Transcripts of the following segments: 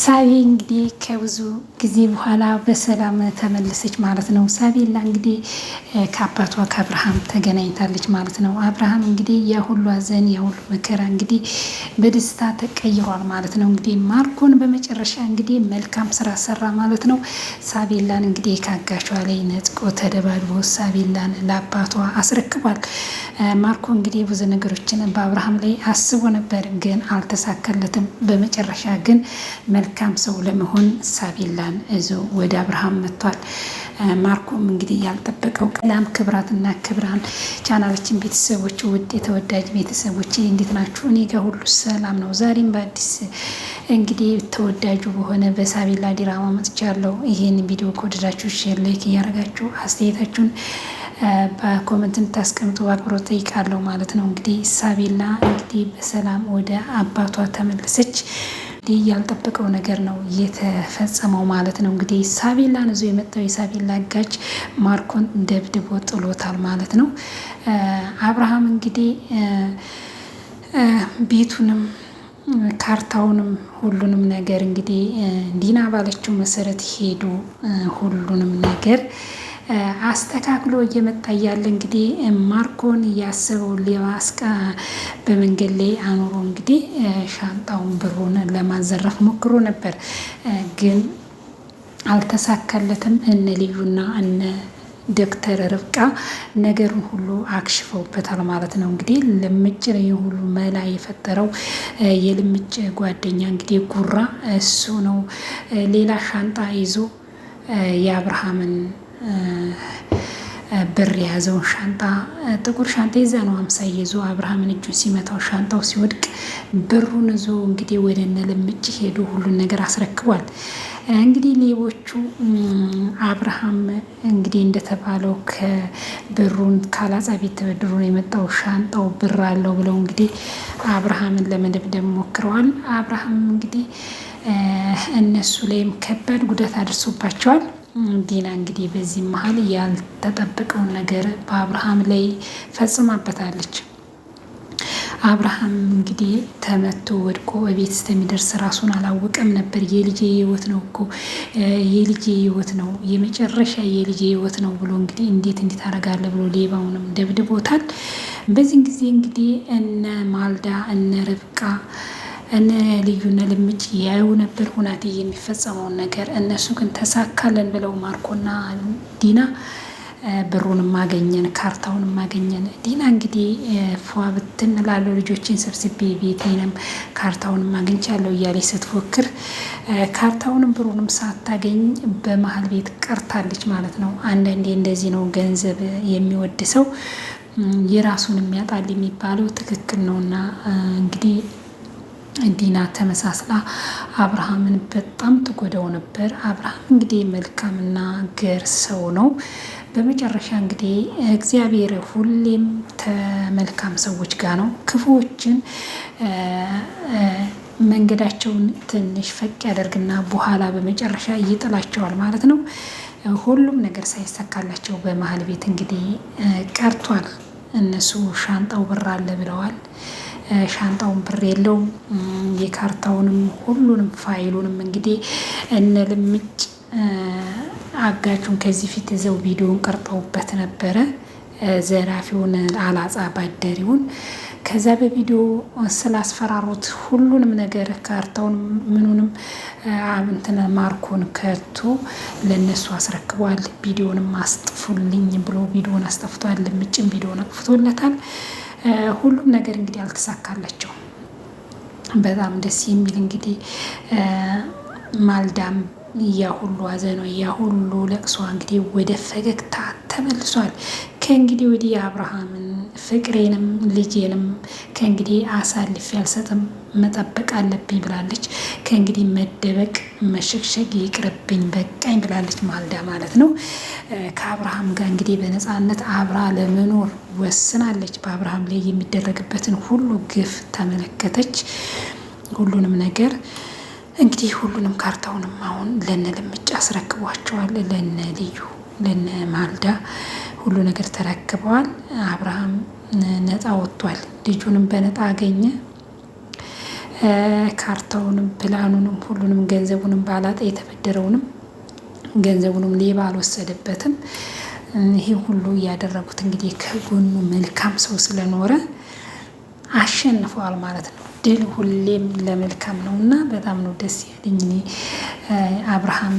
ሳቢ እንግዲህ ከብዙ ጊዜ በኋላ በሰላም ተመለሰች ማለት ነው። ሳቢላ እንግዲህ ከአባቷ ከአብርሃም ተገናኝታለች ማለት ነው። አብርሃም እንግዲህ የሁሉ ሐዘን የሁሉ መከራ እንግዲህ በደስታ ተቀይሯል ማለት ነው። እንግዲህ ማርኮን በመጨረሻ እንግዲህ መልካም ስራ ሰራ ማለት ነው። ሳቢላን እንግዲህ ካጋቿ ላይ ነጥቆ ተደባድቦ ሳቢላን ለአባቷ አስረክቧል። ማርኮ እንግዲህ ብዙ ነገሮችን በአብርሃም ላይ አስቦ ነበር፣ ግን አልተሳካለትም። በመጨረሻ ግን መልካም ሰው ለመሆን ሳቢላን እዞ ወደ አብርሃም መጥቷል። ማርኮም እንግዲህ ያልጠበቀው ቀላም ክብራትና ክብራን ቻናላችን ቤተሰቦች ውድ የተወዳጅ ቤተሰቦች እንዴት ናችሁ? እኔ ጋር ሁሉ ሰላም ነው። ዛሬም በአዲስ እንግዲህ ተወዳጁ በሆነ በሳቢላ ዲራማ መጥቻለሁ። ይህን ቪዲዮ ከወደዳችሁ ሼር፣ ላይክ እያደረጋችሁ አስተያየታችሁን በኮመንት እንድታስቀምጡ በአክብሮት ጠይቃለሁ ማለት ነው። እንግዲህ ሳቢላ እንግዲህ በሰላም ወደ አባቷ ተመለሰች። እንግዲህ ያልጠበቀው ነገር ነው የተፈጸመው ማለት ነው። እንግዲህ ሳቢላን ይዞ የመጣው የሳቢላ አጋች ማርኮን ደብድቦ ጥሎታል ማለት ነው። አብርሃም እንግዲህ ቤቱንም ካርታውንም ሁሉንም ነገር እንግዲህ ዲና ባለችው መሰረት ሄዱ ሁሉንም ነገር አስተካክሎ እየመጣ እያለ እንግዲህ ማርኮን ያሰበው ሌባ በመንገድ ላይ አኑሮ እንግዲህ ሻንጣውን ብሩን ለማዘረፍ ሞክሮ ነበር፣ ግን አልተሳካለትም። እነ ልዩና እነ ዶክተር ርብቃ ነገሩን ሁሉ አክሽፈውበታል ማለት ነው። እንግዲህ ልምጭ ሁሉ መላ የፈጠረው የልምጭ ጓደኛ እንግዲህ ጉራ እሱ ነው። ሌላ ሻንጣ ይዞ የአብርሃምን ብር የያዘውን ሻንጣ ጥቁር ሻንጣ ይዛ ነው 50 ይዞ አብርሃምን እጁን ሲመታው ሻንጣው ሲወድቅ ብሩን ይዞ እንግዲህ ወደ እነ ልምጭ ሄዶ ሁሉን ነገር አስረክቧል። እንግዲህ ሌቦቹ አብርሃም እንግዲህ እንደተባለው ከብሩን ካላጻ ቤት ተበድሮ ነው የመጣው ሻንጣው ብር አለው ብለው እንግዲህ አብርሃምን ለመደብደብ ሞክረዋል። አብርሃም እንግዲህ እነሱ ላይም ከባድ ጉዳት አድርሶባቸዋል። ዲና እንግዲህ በዚህ መሀል ያልተጠበቀውን ነገር በአብርሃም ላይ ፈጽማበታለች። አብርሃም እንግዲህ ተመቶ ወድቆ በቤት እስከሚደርስ ራሱን አላወቀም ነበር። የልጄ ህይወት ነው እኮ የልጄ ህይወት ነው የመጨረሻ የልጄ ህይወት ነው ብሎ እንግዲህ እንዴት አደርጋለሁ ብሎ ሌባውንም ደብድቦታል። በዚህን ጊዜ እንግዲህ እነ ማልዳ እነ ርብቃ እነ ልዩና ልምጭ ያዩ ነበር ሁናቴ የሚፈጸመውን ነገር። እነሱ ግን ተሳካለን ብለው ማርኮና ዲና ብሩንም ማገኘን ካርታውንም ማገኘን። ዲና እንግዲህ ፏ ብትን ላለው ልጆችን ሰብስቤ ቤቴንም ካርታውንም አግኝቻለሁ እያለች ስትፎክር ካርታውንም ብሩንም ሳታገኝ በመሀል ቤት ቀርታለች ማለት ነው። አንዳንዴ እንደዚህ ነው ገንዘብ የሚወድ ሰው የራሱን የሚያጣል የሚባለው ትክክል ነውና እንግዲህ ዲና ተመሳስላ አብርሃምን በጣም ትጎዳው ነበር። አብርሃም እንግዲህ መልካምና ገር ሰው ነው። በመጨረሻ እንግዲህ እግዚአብሔር ሁሌም ከመልካም ሰዎች ጋር ነው። ክፉዎችን መንገዳቸውን ትንሽ ፈቅ ያደርግና በኋላ በመጨረሻ ይጥላቸዋል ማለት ነው። ሁሉም ነገር ሳይሳካላቸው በመሀል ቤት እንግዲህ ቀርቷል። እነሱ ሻንጣው ብር አለ ብለዋል። ሻንጣውን ብር የለውም። የካርታውንም ሁሉንም ፋይሉንም እንግዲህ እነ ልምጭ አጋቹን ከዚህ ፊት ይዘው ቪዲዮን ቀርጠውበት ነበረ። ዘራፊውን አላጻ ባደሪውን ከዛ በቪዲዮ ስላስፈራሩት ሁሉንም ነገር ካርታውን ምኑንም እንትን ማርኮን ከቶ ለነሱ አስረክቧል። ቪዲዮንም አስጥፉልኝ ብሎ ቪዲዮን አስጠፍቷል። ልምጭም ቪዲዮን አጥፍቶለታል። ሁሉም ነገር እንግዲህ አልተሳካላቸው። በጣም ደስ የሚል እንግዲህ ማልዳም ያ ሁሉ ሐዘኗ ያ ሁሉ ለቅሷ እንግዲህ ወደ ፈገግታ ተመልሷል። ከእንግዲህ ወዲህ አብርሃምን ፍቅሬንም ልጄንም ከእንግዲህ አሳልፌ አልሰጥም መጠበቅ አለብኝ ብላለች። ከእንግዲህ መደበቅ መሸግሸግ ይቅርብኝ በቃኝ ብላለች ማልዳ ማለት ነው። ከአብርሃም ጋር እንግዲህ በነፃነት አብራ ለመኖር ወስናለች። በአብርሃም ላይ የሚደረግበትን ሁሉ ግፍ ተመለከተች። ሁሉንም ነገር እንግዲህ ሁሉንም ካርታውንም አሁን ለነ ልምጭ አስረክቧቸዋል። ለነ ልዩ ለነ ማልዳ ሁሉ ነገር ተረክበዋል። አብርሃም ነፃ ወጥቷል። ልጁንም በነፃ አገኘ። ካርታውንም ፕላኑንም ሁሉንም ገንዘቡንም ባላጣ የተበደረውንም ገንዘቡንም ሌባ አልወሰደበትም። ይሄ ሁሉ እያደረጉት እንግዲህ ከጎኑ መልካም ሰው ስለኖረ አሸንፈዋል ማለት ነው። ድል ሁሌም ለመልካም ነው እና በጣም ነው ደስ ያለኝ። እኔ አብርሃም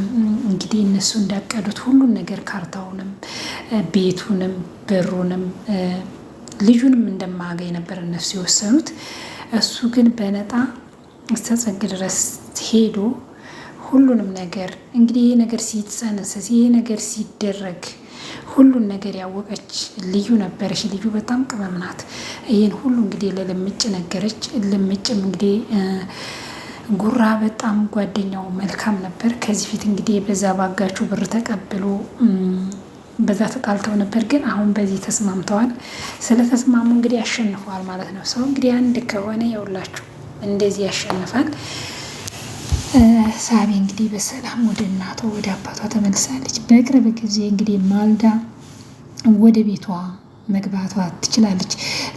እንግዲህ እነሱ እንዳቀዱት ሁሉን ነገር ካርታውንም፣ ቤቱንም፣ ብሩንም ልጁንም እንደማገኝ ነበር እነሱ የወሰኑት። እሱ ግን በነጣ እስከ ጥግ ድረስ ሄዶ ሁሉንም ነገር እንግዲህ ይሄ ነገር ሲጸነሰስ ይሄ ነገር ሲደረግ ሁሉን ነገር ያወቀች ልዩ ነበረች። ልዩ በጣም ቅመም ናት። ይህን ሁሉ እንግዲህ ለልምጭ ነገረች። ልምጭም እንግዲህ ጉራ በጣም ጓደኛው መልካም ነበር። ከዚህ ፊት እንግዲህ በዛ ባጋችሁ ብር ተቀብሎ በዛ ተጣልተው ነበር፣ ግን አሁን በዚህ ተስማምተዋል። ስለተስማሙ እንግዲህ ያሸንፈዋል ማለት ነው። ሰው እንግዲህ አንድ ከሆነ የውላችሁ እንደዚህ ያሸንፋል። ሳቢ እንግዲህ በሰላም ወደ እናቷ ወደ አባቷ ተመልሳለች። በቅርብ ጊዜ እንግዲህ ማልዳ ወደ ቤቷ መግባቷ ትችላለች።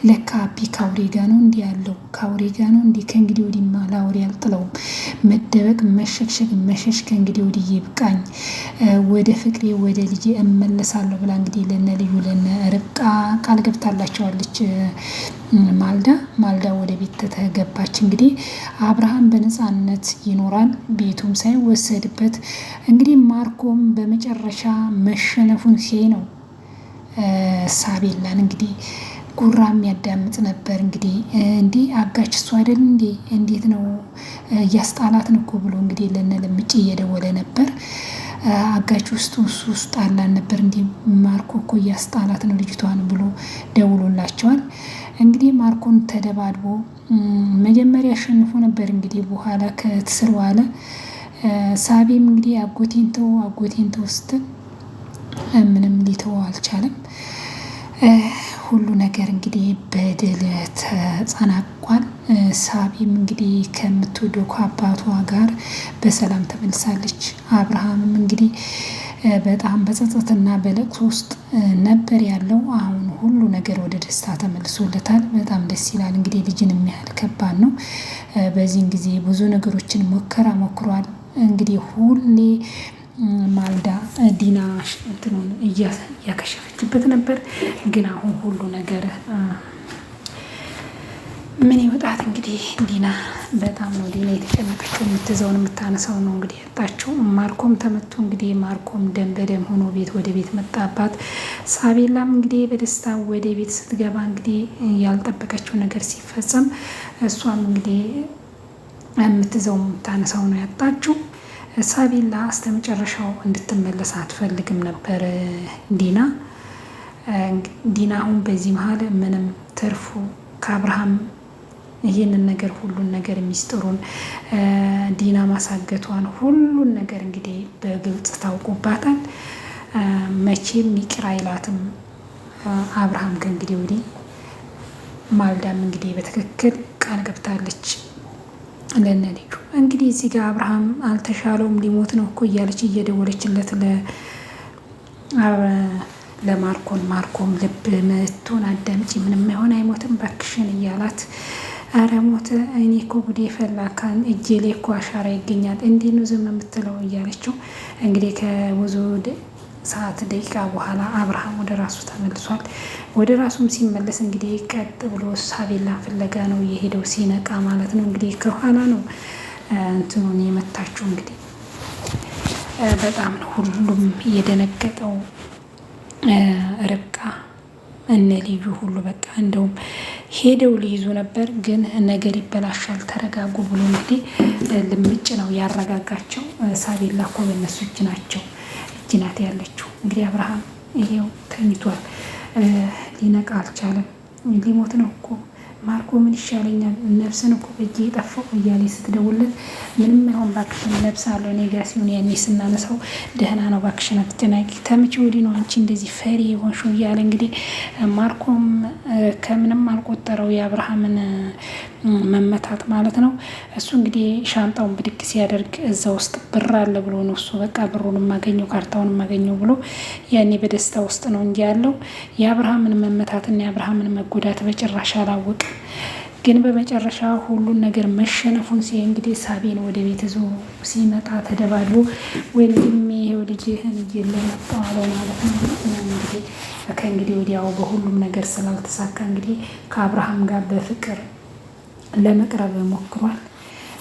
ለካ አቢ ከአውሬ ጋ ነው እንዲህ ያለው ከአውሬ ጋ ነው እንዲህ ከእንግዲህ ወዲህማ ለአውሬ አልጥለውም፣ መደበቅ መሸግሸግ መሸሽ ከእንግዲህ ወዲህ ይብቃኝ፣ ወደ ፍቅሬ ወደ ልጄ እመለሳለሁ ብላ እንግዲህ ለነ ልዩ ለነ ርብቃ ቃል ገብታላቸዋለች። ማልዳ ወደ ቤት ተገባች። እንግዲህ አብርሃም በነፃነት ይኖራል፣ ቤቱም ሳይወሰድበት። እንግዲህ ማርኮም በመጨረሻ መሸነፉን ሲያይ ነው ሳቤላን እንግዲህ ጉራ የሚያዳምጥ ነበር። እንግዲህ እንዲህ አጋች እሱ አይደል እንዴ እንዴት ነው እያስጣላትን እኮ ብሎ እንግዲህ ለነ ለምጭ እየደወለ ነበር። አጋች ውስጥ ውስጥ አላን ነበር እንዲህ ማርኮ እኮ እያስጣላት ነው ልጅቷን ብሎ ደውሎላቸዋል። እንግዲህ ማርኮን ተደባድቦ መጀመሪያ አሸንፎ ነበር። እንግዲህ በኋላ ከትስር ዋለ። ሳቤም እንግዲህ አጎቴን ተው ስትል ምንም ሊተው አልቻለም። ሁሉ ነገር እንግዲህ በድል ተጸናቋል። ሳቢም እንግዲህ ከምትወደው ከአባቷ ጋር በሰላም ተመልሳለች። አብርሃምም እንግዲህ በጣም በጸጸትና በለቅሶ ውስጥ ነበር ያለው። አሁን ሁሉ ነገር ወደ ደስታ ተመልሶለታል። በጣም ደስ ይላል። እንግዲህ ልጅን የሚያህል ከባድ ነው። በዚህን ጊዜ ብዙ ነገሮችን ሞክሯል። እንግዲህ ሁሌ ማልዳ ዲና እንትኑን እያከሸፈችበት ነበር። ግን አሁን ሁሉ ነገር ምን ይወጣት እንግዲህ ዲና በጣም ነው ዲና የተጨነቀችው። የምትዘውን የምታነሳው ነው እንግዲህ ያጣችው። ማርኮም ተመቶ እንግዲህ ማርኮም ደም በደም ሆኖ ወደ ቤት መጣባት። ሳቤላም እንግዲህ በደስታ ወደ ቤት ስትገባ እንግዲህ ያልጠበቀችው ነገር ሲፈጸም እሷም እንግዲህ የምትዘው የምታነሳው ነው ያጣችው። ሳቤላ እስከ መጨረሻው እንድትመለስ አትፈልግም ነበር ዲና አሁን በዚህ መሀል ምንም ትርፉ ከአብርሃም ይህንን ነገር ሁሉን ነገር ሚስጥሩን ዲና ማሳገቷን ሁሉን ነገር እንግዲህ በግልጽ ታውቁባታል። መቼም ይቅር አይላትም አብርሃም ከእንግዲህ ወዲህ። ማልዳም እንግዲህ በትክክል ቃል ገብታለች ለነ ልጁ። እንግዲህ እዚህ ጋር አብርሃም አልተሻለውም ሊሞት ነው እኮ እያለች እየደወለችለት ለማርኮም ልብ ምቱን አዳምጪ፣ ምንም አይሆን አይሞትም ባክሽን እያላት፣ አረ ሞተ እኔ እኮ ጉዴ ፈላካን እጄ ላይ እኮ አሻራ ይገኛል እንዲህ ነው ዝም የምትለው እያለችው እንግዲህ ከብዙ ሰዓት ደቂቃ በኋላ አብርሃም ወደ ራሱ ተመልሷል። ወደ ራሱም ሲመለስ እንግዲህ ቀጥ ብሎ ሳቤላን ፍለጋ ነው የሄደው። ሲነቃ ማለት ነው እንግዲህ ከኋላ ነው እንትኑን የመታችው። እንግዲህ በጣም ነው ሁሉም የደነገጠው። ርብቃ እነ ልዩ ሁሉ በቃ እንደውም ሄደው ሊይዙ ነበር፣ ግን ነገር ይበላሻል ተረጋጉ ብሎ እንግዲህ ልምጭ ነው ያረጋጋቸው። ሳቤላ እኮ በእነሱ እጅ ናት ያለችው። እንግዲህ አብርሃም ይሄው ተኝቷል፣ ሊነቃ አልቻለም። ሊሞት ነው እኮ ማርኮ ምን ይሻለኛል ነፍስን እኮ በእጄ የጠፋው እያለ ስትደውለት ምንም አይሆን ባክሽን ለብሳለሁ እኔ ጋ ሲሆን ያኔ ስናነሳው ደህና ነው ባክሽን አትጨናቂ፣ ተመቼ ወዲህ ነው አንቺ እንደዚህ ፈሪ የሆንሽው እያለ እንግዲህ ማርኮም ከምንም አልቆጠረው የአብርሃምን መመታት ማለት ነው። እሱ እንግዲህ ሻንጣውን ብድግ ሲያደርግ እዛ ውስጥ ብር አለ ብሎ ነው እሱ በቃ ብሩን የማገኘው ካርታውን የማገኘው ብሎ ያኔ በደስታ ውስጥ ነው እንጂ ያለው የአብርሃምን መመታትና የአብርሃምን መጎዳት በጭራሽ አላወቅም። ግን በመጨረሻ ሁሉን ነገር መሸነፉን ሲያይ እንግዲህ ሳቤን ወደ ቤት ይዞ ሲመጣ ተደባድቦ ወንድሜ ይኸው ልጅህን እየለመጣው አለው ማለት ነው። እንግዲህ ከእንግዲህ ወዲያው በሁሉም ነገር ስላልተሳካ እንግዲህ ከአብርሃም ጋር በፍቅር ለመቅረብ ሞክሯል።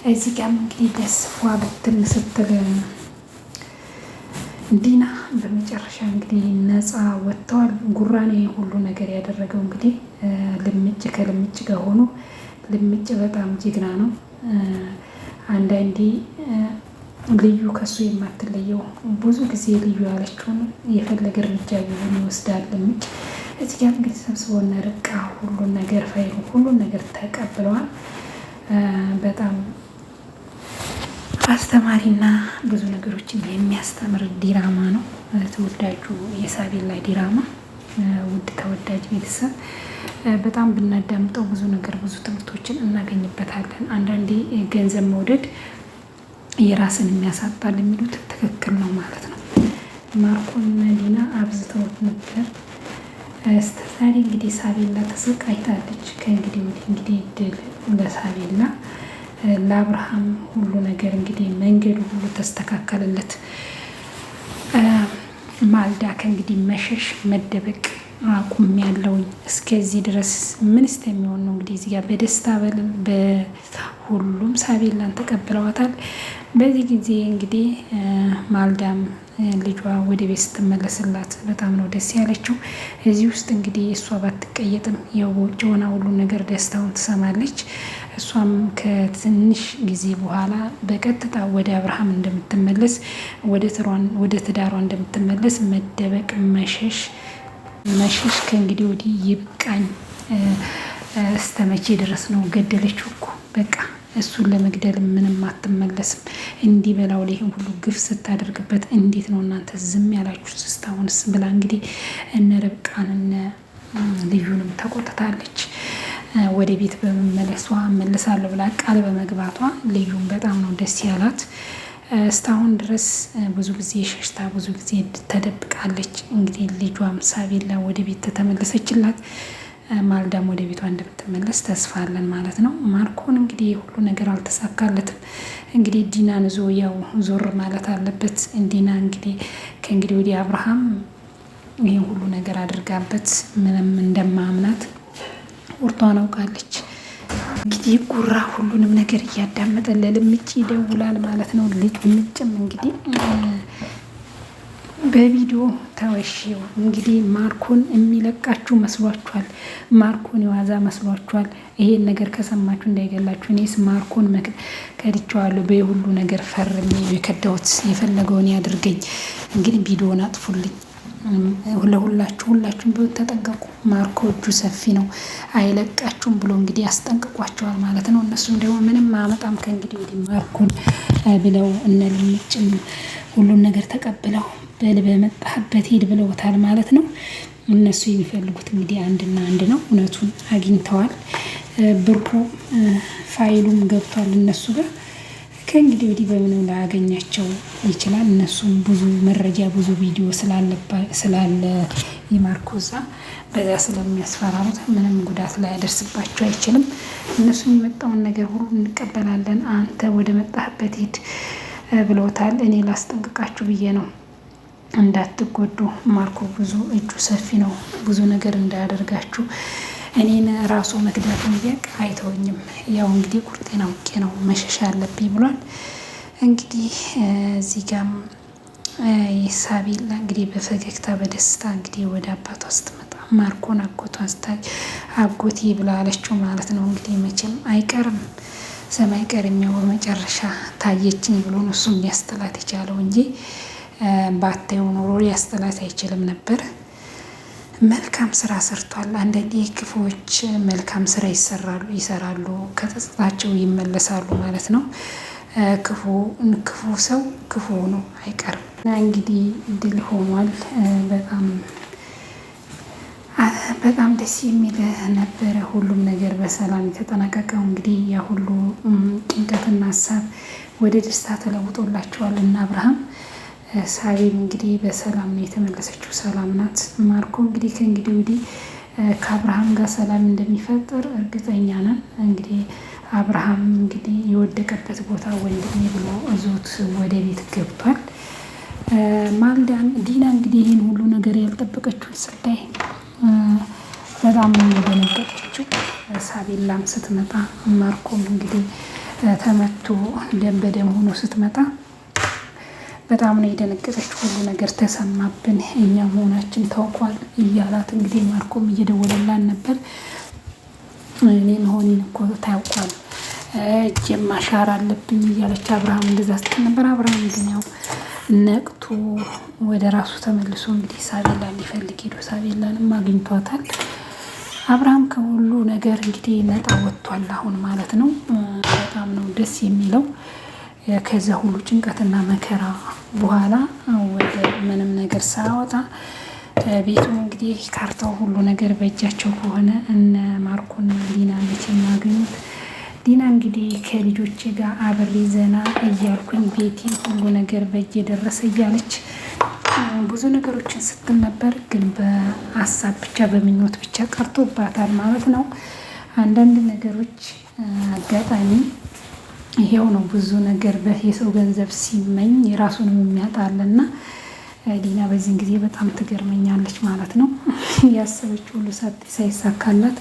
እዚህ ጋርም እንግዲህ ደስ ፏ ብትን ስትል ዲና በመጨረሻ እንግዲህ ነፃ ወጥተዋል። ጉራኔ ሁሉ ነገር ያደረገው እንግዲህ ልምጭ ከልምጭ ጋር ሆኖ ልምጭ በጣም ጀግና ነው። አንዳንዴ ልዩ ከሱ የማትለየው ብዙ ጊዜ ልዩ ያለችውን የፈለገ እርምጃ ቢሆን ይወስዳል ልምጭ። እዚህ ጋር እንግዲህ ሰብስቦና ርቃ ሁሉን ነገር ፋይሉ ሁሉን ነገር ተቀብለዋል። በጣም አስተማሪና ብዙ ነገሮችን የሚያስተምር ዲራማ ነው ተወዳጁ የሳቤላ ዲራማ። ውድ ተወዳጅ ቤተሰብ በጣም ብናዳምጠው ብዙ ነገር ብዙ ትምህርቶችን እናገኝበታለን። አንዳንዴ ገንዘብ መውደድ የራስን የሚያሳጣል የሚሉት ትክክል ነው ማለት ነው። ማርኮና ዲና አብዝተውት ነበር። እስከዛሬ እንግዲህ ሳቤላ ተሰቃይታለች። ከእንግዲህ ወዲህ እንግዲህ ድል ለሳቤላ ለአብርሃም ሁሉ ነገር እንግዲህ መንገዱ ሁሉ ተስተካከለለት። ማልዳ ከእንግዲህ መሸሽ መደበቅ አቁም ያለውኝ እስከዚህ ድረስ ምን እስከሚሆን ነው እንግዲህ እዚህ ጋር በደስታ ሁሉም ሳቤላን ተቀብለዋታል። በዚህ ጊዜ እንግዲህ ማልዳም ልጇ ወደ ቤት ስትመለስላት በጣም ነው ደስ ያለችው። እዚህ ውስጥ እንግዲህ እሷ ባትቀየጥም ያው በውጭ ሆና ሁሉን ነገር ደስታውን ትሰማለች። እሷም ከትንሽ ጊዜ በኋላ በቀጥታ ወደ አብርሃም እንደምትመለስ ወደ ትዳሯ እንደምትመለስ መደበቅ መሸሽ ከእንግዲህ ወዲህ ይብቃኝ። እስከ መቼ ድረስ ነው ገደለችው እኮ በቃ እሱን ለመግደል ምንም አትመለስም። እንዲህ በላው ላይ ሁሉ ግፍ ስታደርግበት እንዴት ነው እናንተ ዝም ያላችሁት እስካሁንስ ብላ እንግዲህ እነ ርብቃን እነ ልዩንም ተቆጥታለች። ወደ ቤት በመመለሷ መልሳለሁ ብላ ቃል በመግባቷ ልዩም በጣም ነው ደስ ያላት። እስካሁን ድረስ ብዙ ጊዜ ሸሽታ ብዙ ጊዜ ተደብቃለች። እንግዲህ ልጇም ሳቤላ ወደ ቤት ተመለሰችላት። ማልዳም ወደ ቤቷ እንደምትመለስ ተስፋ አለን ማለት ነው። ማርኮን እንግዲህ ሁሉ ነገር አልተሳካለትም። እንግዲህ ዲናን ዞ ያው ዞር ማለት አለበት። ዲና እንግዲህ ከእንግዲህ ወዲህ አብርሃም ይህ ሁሉ ነገር አድርጋበት ምንም እንደማምናት ቁርጧን አውቃለች። እንግዲህ ጉራ ሁሉንም ነገር እያዳመጠ ለልምጭ ይደውላል ማለት ነው። ልምጭም እንግዲህ በቪዲዮ ተወሽው እንግዲህ ማርኮን የሚለቃችሁ መስሏችኋል? ማርኮን የዋዛ መስሏችኋል? ይሄን ነገር ከሰማችሁ እንዳይገላችሁ። እኔስ ማርኮን ከድቼዋለሁ። በሁሉ ነገር ፈርሜ የከዳሁት የፈለገውን ያድርገኝ። እንግዲህ ቪዲዮን አጥፉልኝ። ሁላችሁም ቢሆን ተጠንቀቁ። ማርኮ እጁ ሰፊ ነው አይለቃችሁም ብሎ እንግዲህ ያስጠንቅቋቸዋል ማለት ነው። እነሱም ደግሞ ምንም አመጣም ከእንግዲህ ወዲህ ማርኮን ብለው እነ ልምጭም ሁሉን ነገር ተቀብለው በመጣህበት ሄድ ብለውታል ማለት ነው። እነሱ የሚፈልጉት እንግዲህ አንድና አንድ ነው። እውነቱን አግኝተዋል። ብሩ ፋይሉም ገብቷል እነሱ ጋር። ከእንግዲህ ወዲህ በምንም ላያገኛቸው ይችላል። እነሱም ብዙ መረጃ ብዙ ቪዲዮ ስላለ የማርኮዛ በዛ ስለሚያስፈራሩት ምንም ጉዳት ላይ ያደርስባቸው አይችልም። እነሱ የሚመጣውን ነገር ሁሉ እንቀበላለን፣ አንተ ወደ መጣህበት ሂድ ብለውታል። እኔ ላስጠንቅቃችሁ ብዬ ነው እንዳትጎዱ። ማርኮ ብዙ እጁ ሰፊ ነው። ብዙ ነገር እንዳያደርጋችሁ እኔን ራሱ መግደል እንዲያቅ አይተውኝም። ያው እንግዲህ ቁርጤን አውቄ ነው መሸሻ አለብኝ ብሏል። እንግዲህ እዚህ ጋም ሳቤላ እንግዲህ በፈገግታ በደስታ እንግዲህ ወደ አባቷ ስትመጣ ማርኮን አጎቴ ብላ አለችው ማለት ነው። እንግዲህ መቼም አይቀርም ሰማይ ቀር የሚያው መጨረሻ ታየችኝ ብሎ ነው እሱም ሊያስጠላት የቻለው እንጂ ባታየው ኖሮ ሊያስጠላት አይችልም ነበር። መልካም ስራ ሰርቷል። አንዳንዴ ክፉዎች መልካም ስራ ይሰራሉ ከጸጸታቸው ይመለሳሉ ማለት ነው። ክፉ ሰው ክፉ ነው አይቀርም። እና እንግዲህ ድል ሆኗል። በጣም ደስ የሚል ነበረ። ሁሉም ነገር በሰላም የተጠናቀቀው እንግዲህ ያ ሁሉ ጭንቀትና ሀሳብ ወደ ደስታ ተለውጦላቸዋል እና አብርሃም ሳቤም እንግዲህ በሰላም ነው የተመለሰችው። ሰላም ናት። ማርኮ እንግዲህ ከእንግዲህ ወዲህ ከአብርሃም ጋር ሰላም እንደሚፈጥር እርግጠኛ ነን። እንግዲህ አብርሃም እንግዲህ የወደቀበት ቦታ ወንድሜ ብሎ እዞት ወደ ቤት ገብቷል። ዲና እንግዲህ ይህን ሁሉ ነገር ያልጠበቀችውን ስታይ በጣም ነው የደነገጠችው። ሳቤላም ስትመጣ ማርኮም እንግዲህ ተመቶ ደም በደም ሆኖ ስትመጣ በጣም ነው የደነገጠችው። ሁሉ ነገር ተሰማብን፣ እኛ መሆናችን ታውቋል እያላት እንግዲህ ማርኮም እየደወለላን ነበር። እኔ መሆኔን እኮ ታውቋል፣ እጄም ማሻር አለብኝ እያለች አብርሃም እንደዛ ስትል ነበር። አብርሃም ግን ያው ነቅቶ ወደ ራሱ ተመልሶ እንግዲህ ሳቤላን ሊፈልግ ሄዶ ሳቤላንም አግኝቷታል። አብርሃም ከሁሉ ነገር እንግዲህ ነጣ ወጥቷል አሁን ማለት ነው። በጣም ነው ደስ የሚለው። ከዛ ሁሉ ጭንቀትና መከራ በኋላ ወደ ምንም ነገር ሳያወጣ ቤቱ እንግዲህ ካርታው ሁሉ ነገር በእጃቸው ከሆነ እነ ማርኮና ዲና መቼ ማገኙት። ዲና እንግዲህ ከልጆቼ ጋር አብሬ ዘና እያልኩኝ ቤቴ ሁሉ ነገር በእጅ የደረሰ እያለች ብዙ ነገሮችን ስትል ነበር። ግን በሀሳብ ብቻ በምኞት ብቻ ቀርቶባታል ማለት ነው። አንዳንድ ነገሮች አጋጣሚ ይሄው ነው። ብዙ ነገር የሰው ገንዘብ ሲመኝ የራሱንም የሚያጣልና ዲና በዚህን ጊዜ በጣም ትገርመኛለች ማለት ነው። ያሰበች ሁሉ ሳይሳካላት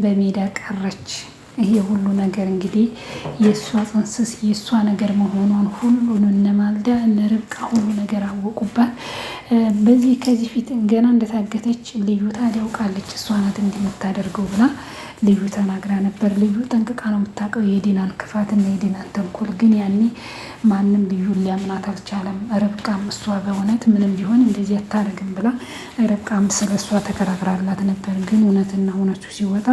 በሜዳ ቀረች። ይሄ ሁሉ ነገር እንግዲህ የእሷ ጽንስስ የእሷ ነገር መሆኗን ሁሉን እነ ማልዳ እነ ርብቃ ሁሉ ነገር አወቁባት። ከዚህ ፊት ገና እንደታገተች ልዩ ታዲያ ያውቃለች እሷ ናት እንደምታደርገው ብላ ልዩ ተናግራ ነበር። ልዩ ጠንቅቃ ነው የምታውቀው የዲናን ክፋትና የዲናን ተንኮል። ግን ያኔ ማንም ልዩ ሊያምናት አልቻለም። ርብቃም እሷ በእውነት ምንም ቢሆን እንደዚህ አታደርግም ብላ ርብቃም ስለ እሷ ተከራክራላት ነበር። ግን እውነትና እውነቱ ሲወጣ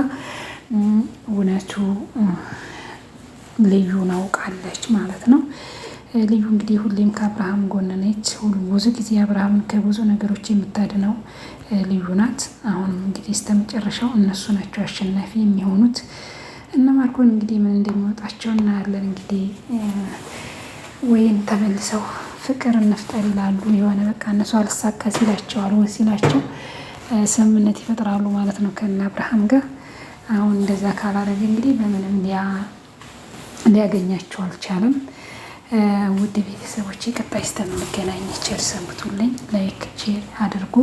እውነቱ ልዩን አውቃለች ማለት ነው። ልዩ እንግዲህ ሁሌም ከአብርሃም ጎን ነች። ብዙ ጊዜ አብርሃምን ከብዙ ነገሮች የምታድነው ልዩ ናት። አሁንም እንግዲህ እስከመጨረሻው እነሱ ናቸው አሸናፊ የሚሆኑት። እነ ማርኮን እንግዲህ ምን እንደሚወጣቸው እናያለን። እንግዲህ ወይም ተመልሰው ፍቅር እንፍጠር ይላሉ። የሆነ በቃ እነሱ አልሳካ ሲላቸው አልሆን ሲላቸው ስምምነት ይፈጥራሉ ማለት ነው ከእነ አብርሃም ጋር። አሁን እንደዛ ካላረገ እንግዲህ በምንም ሊያገኛቸው አልቻለም። ውድ ቤተሰቦች ቀጣይ እስከምንገናኝ ቸር ሰንብቱልኝ። ላይክ ሼር አድርጉ፣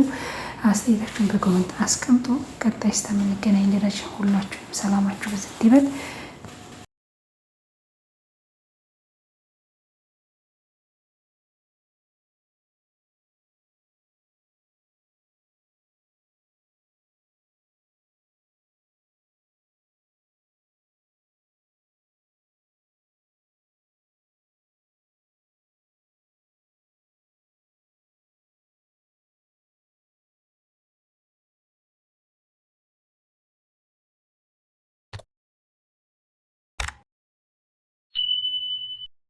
አስተያየታችሁን በኮሜንት አስቀምጡ። ቀጣይ እስከምንገናኝ ድረስ ሁላችሁም ሰላማችሁ ብዝት ይበል።